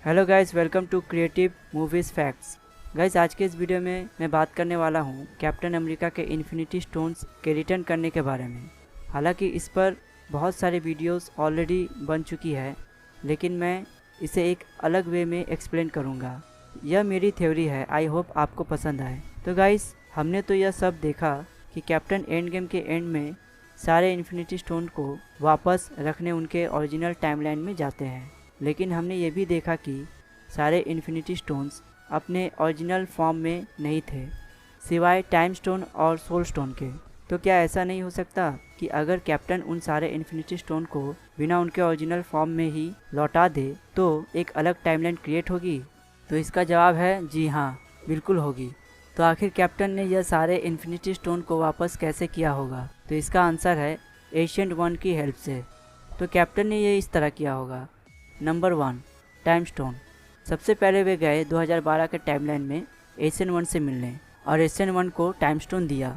Hello guys, welcome to creative movies facts. Guys, आज के इस वीडियो में मैं बात करने वाला हूँ कैप्टन अमेरिका के इन्फिनिटी स्टोन्स के रिटर्न करने के बारे में। हालांकि इस पर बहुत सारे वीडियोस ऑलरेडी बन चुकी है, लेकिन मैं इसे एक अलग वे में एक्सप्लेन करूँगा। यह मेरी थ्योरी है, आई होप आपको पसंद आए। तो गाइस, हमने तो यह सब देखा कि कैप्टन एंड गेम के एंड में सारे इन्फिनिटी स्टोन को वापस रखने उनके ओरिजिनल टाइमलाइन में जाते हैं, लेकिन हमने ये भी देखा कि सारे इन्फिनिटी स्टोन्स अपने ओरिजिनल फॉर्म में नहीं थे, सिवाय टाइम स्टोन और सोल स्टोन के। तो क्या ऐसा नहीं हो सकता कि अगर कैप्टन उन सारे इन्फिनिटी स्टोन को बिना उनके ओरिजिनल फॉर्म में ही लौटा दे तो एक अलग टाइमलाइन क्रिएट होगी? तो इसका जवाब है जी हाँ, बिल्कुल होगी। तो आखिर कैप्टन ने यह सारे इन्फिनिटी स्टोन को वापस कैसे किया होगा? तो इसका आंसर है एशियंट वन की हेल्प से। तो कैप्टन ने ये इस तरह किया होगा। Number 1, time stone. सबसे पहले वे गए 2012 के टाइमलाइन में एशियन वन से मिलने और एशियन वन को टाइम स्टोन दिया।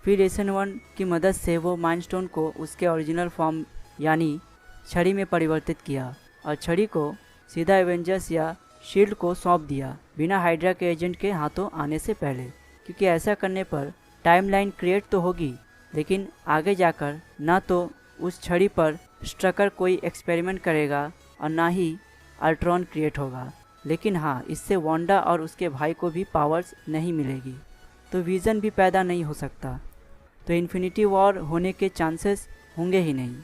फिर एशियन वन की मदद से वो माइंड स्टोन को उसके ओरिजिनल फॉर्म यानी छड़ी में परिवर्तित किया और छड़ी को सीधा एवेंजर्स या शील्ड को सौंप दिया, बिना हाइड्रा के एजेंट के हाथों आने से पहले। क्योंकि ऐसा करने पर टाइमलाइन क्रिएट तो होगी, लेकिन आगे जाकर ना तो उस छड़ी पर स्ट्रकर कोई एक्सपेरिमेंट करेगा और ना ही अल्ट्रॉन क्रिएट होगा। लेकिन हाँ, इससे वांडा और उसके भाई को भी पावर्स नहीं मिलेगी, तो विजन भी पैदा नहीं हो सकता, तो इन्फिनिटी वॉर होने के चांसेस होंगे ही नहीं।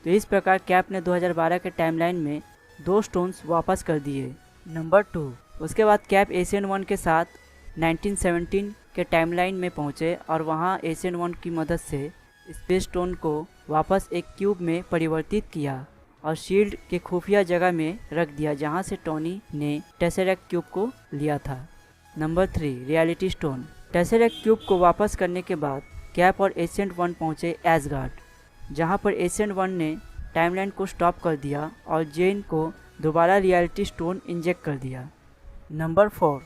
तो इस प्रकार कैप ने 2012 के टाइमलाइन में 2 स्टोन्स वापस कर दिए। नंबर 2, उसके बाद कैप एशियन वन के साथ 1917 के टाइमलाइन में पहुँचे और वहाँ एशियन वन की मदद से स्पेस स्टोन को वापस एक क्यूब में परिवर्तित किया और शील्ड के खुफिया जगह में रख दिया, जहां से टोनी ने टेसेरेक्ट क्यूब को लिया था। Number 3, reality stone. Tesseract cube को वापस करने के बाद कैप और एशियंट वन पहुंचे एसगार्ड, जहां पर एशियंट वन ने टाइमलाइन को स्टॉप कर दिया और जेन को दोबारा रियलिटी स्टोन इंजेक्ट कर दिया। नंबर 4,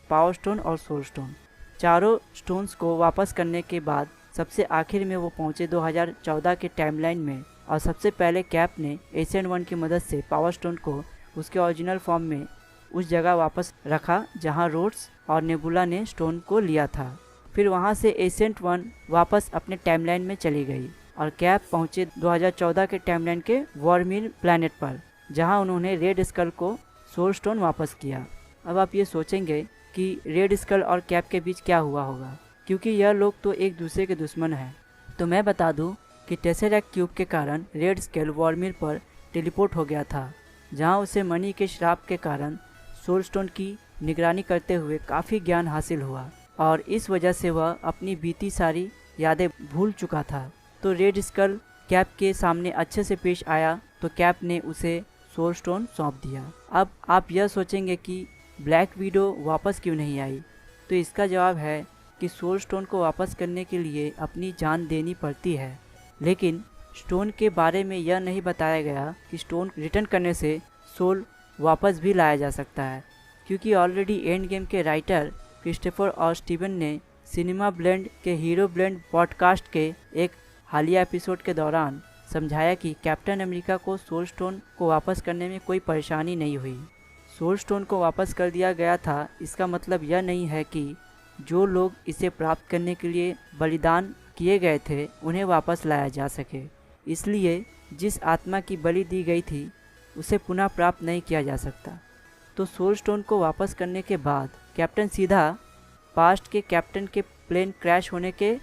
पावर स्टोन और सोल स्टोन। चारों स्टोन्स को वापस करने के बाद सबसे आखिर में वो पहुंचे 2014 के टाइमलाइन में और सबसे पहले कैप ने एशियन वन की मदद से पावर स्टोन को उसके ओरिजिनल फॉर्म में उस जगह वापस रखा जहां रोड्स और नेबुला ने स्टोन को लिया था। फिर वहां से एशियंट वन वापस अपने टाइमलाइन में चली गई और कैप पहुंचे 2014 के टाइमलाइन के वॉरमिल प्लैनेट पर, जहां उन्होंने रेड स्कल को सोल स्टोन वापस किया। अब आप ये सोचेंगे कि रेड स्कल और कैप के बीच क्या हुआ होगा, क्योंकि यह लोग तो एक दूसरे के दुश्मन हैं। तो मैं बता दूं कि टेसेरेक्ट क्यूब के कारण रेड स्केल वॉरमिल पर टेलीपोर्ट हो गया था, जहां उसे मनी के श्राप के कारण सोल स्टोन की निगरानी करते हुए काफ़ी ज्ञान हासिल हुआ और इस वजह से वह अपनी बीती सारी यादें भूल चुका था। तो रेड स्कल कैप के सामने अच्छे से पेश आया तो कैप ने उसे सोल स्टोन सौंप दिया। अब आप यह सोचेंगे कि ब्लैक विडो वापस क्यों नहीं आई? तो इसका जवाब है कि सोल स्टोन को वापस करने के लिए अपनी जान देनी पड़ती है, लेकिन स्टोन के बारे में यह नहीं बताया गया कि स्टोन रिटर्न करने से सोल वापस भी लाया जा सकता है, क्योंकि ऑलरेडी एंड गेम के राइटर क्रिस्टोफर और स्टीवन ने सिनेमा ब्लेंड के हीरो ब्लेंड पॉडकास्ट के एक हालिया एपिसोड के दौरान समझाया कि कैप्टन अमेरिका को सोल स्टोन को वापस करने में कोई परेशानी नहीं हुई। सोल स्टोन को वापस कर दिया गया था, इसका मतलब यह नहीं है कि जो लोग इसे प्राप्त करने के लिए बलिदान किए गए थे उन्हें वापस लाया जा सके। इसलिए जिस आत्मा की बलि दी गई थी उसे पुनः प्राप्त नहीं किया जा सकता। तो सोल स्टोन को वापस करने के बाद कैप्टन सीधा पास्ट के कैप्टन के प्लेन क्रैश होने के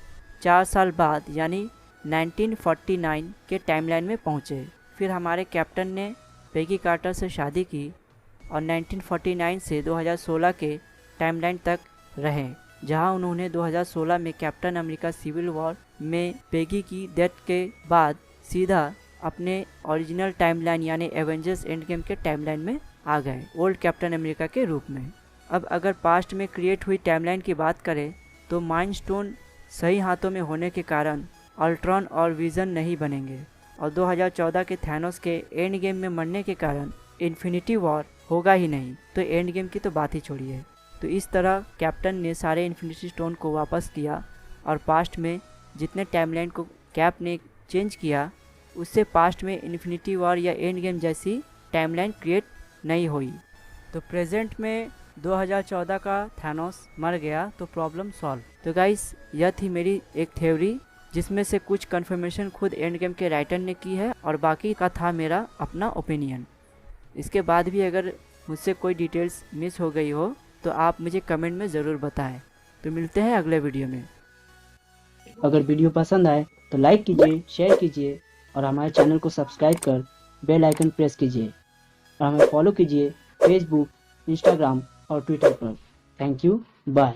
4 साल बाद यानी 1949 के टाइमलाइन में पहुँचे। फिर हमारे कैप्टन ने पेगी कार्टर से शादी की और 1949 से 2016 के टाइमलाइन तक रहे, जहां उन्होंने 2016 में कैप्टन अमेरिका सिविल वॉर में पेगी की डेथ के बाद सीधा अपने ओरिजिनल टाइमलाइन यानी एवेंजर्स एंड गेम के टाइमलाइन में आ गए, ओल्ड कैप्टन अमेरिका के रूप में। अब अगर पास्ट में क्रिएट हुई टाइमलाइन की बात करें तो माइंड स्टोन सही हाथों में होने के कारण अल्ट्रॉन और विजन नहीं बनेंगे और 2014 के थैनोस के एंड गेम में मरने के कारण इन्फिनिटी वॉर होगा ही नहीं, तो एंड गेम की तो बात ही छोड़िए। तो इस तरह कैप्टन ने सारे इन्फिनिटी स्टोन को वापस किया और पास्ट में जितने टाइमलाइन को कैप ने चेंज किया उससे पास्ट में इन्फिनिटी वॉर या एंड गेम जैसी टाइमलाइन क्रिएट नहीं हुई। तो प्रेजेंट में 2014 का थैनोस मर गया तो प्रॉब्लम सॉल्व। तो गाइस यह थी मेरी एक थ्योरी, जिसमें से कुछ कंफर्मेशन खुद एंड गेम के राइटर ने की है और बाकी का था मेरा अपना ओपिनियन। इसके बाद भी अगर मुझसे कोई डिटेल्स मिस हो गई हो तो आप मुझे कमेंट में ज़रूर बताएं। तो मिलते हैं अगले वीडियो में। अगर वीडियो पसंद आए तो लाइक कीजिए, शेयर कीजिए और हमारे चैनल को सब्सक्राइब कर बेल आइकन प्रेस कीजिए और हमें फॉलो कीजिए फेसबुक, इंस्टाग्राम और ट्विटर पर। Thank you, bye.